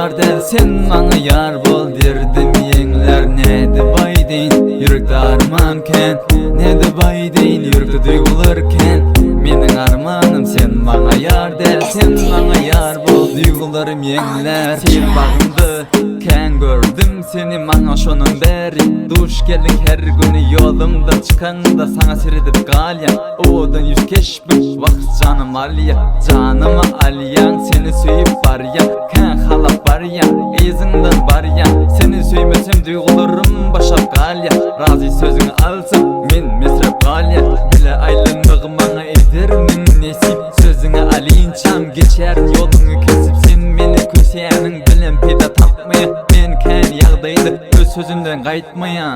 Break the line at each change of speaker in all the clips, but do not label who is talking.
yar del, sen bana yar bol derdim yengler. Nedi baydeyn yürekte armanken, nedi baydeyn yürekte duygularken. Menin armanım sen bana yar del, sen bana yar bol duygularım yengler. Sen bağımdı ken gördüm seni bana şonun beri. Duş geldin her günü yolumda çıkanda sana seyredip galyan. Odan yüz keşbim vakt canım alya, canıma alyan. Seni söyüp var ya, ken halap var ya, izinden var ya. Seni söymesem duygularım başap galya. Razı sözünü alsam men mesrep galya. Bile aylanmağım bana edermin nesip, sözünü alinçam geçer yolunu kesip. Sen beni köseyenin bilen peyda tapmayan, men ken yağdaydı öz sözümden qaytmayan.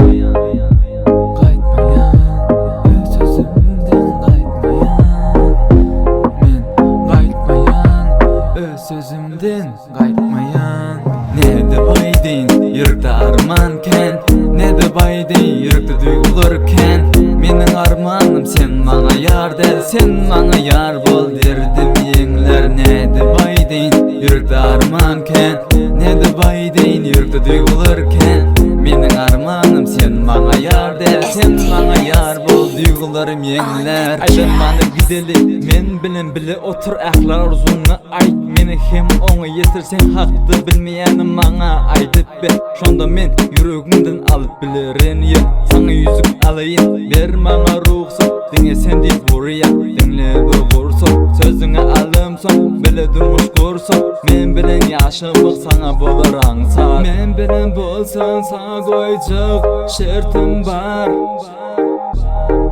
Sözümden qaytmayan. Nedi baydeyn yürekte armanken, nedi baydeyn yürekte duygularken. Menin armanım sen bana yar del, sen bana yar bol derdim yengler. Nedi baydeyn yürekte armanken, nedi baydeyn yürekte duygularken. Menin armanım sen bana yar del, sen bana yar bol duygularım yengler. Aylanmany güzeli men bilen bile otur ahlar arzunu ayt. Meni hem oňa yetirsen hakdy bilmeýänim maňa aytyp ber. Şonda men yüregimden alyp bilerin ýa. Saňa ýüzük alaýyn ber maňa ruhsat. Diňe sen diýip burya diňle bir gursat. Sözüňe alymsoň bile durmuş gursat. Men bilen ýaşamak saňa bolar aňsat. Men bilen bolsan saňa goýjak şertim bar.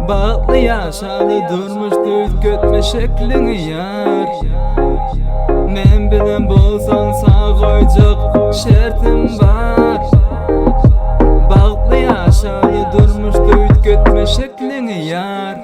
Bağlı yaşalı durmuş düz götme şeklini yar. Men bilen bolsan sağa koyacak şertim var. Bağlı yaşalı durmuş düz götme şeklini yar.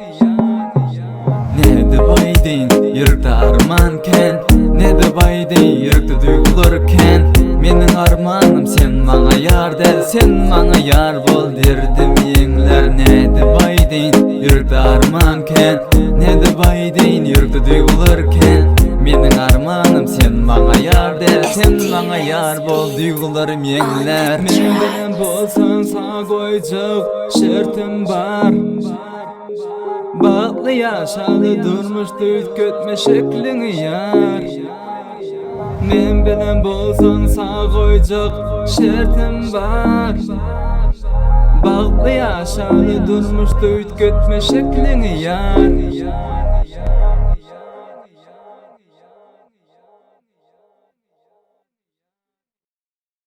Nedi baydeyn yürekte armanken, nedi baydeyn yürekte duygularken. Menin armanım sen bana yar del, sen bana yar bol derdim yengler. Nedi baydeyn yürekte armanken, nedi baydeyn yürekte duygularken. Menin armanım sen bana yar del, sen bana yar bol duygularım yengler. Men bilen bolsan sağa koyacak şertim var. Bağlı yaşalı durmuş düz götme şeklini yar. Men bilen bolsan sağa koyacak şertim var. Bağlı yaşalı durmuş düz götme şeklini yar.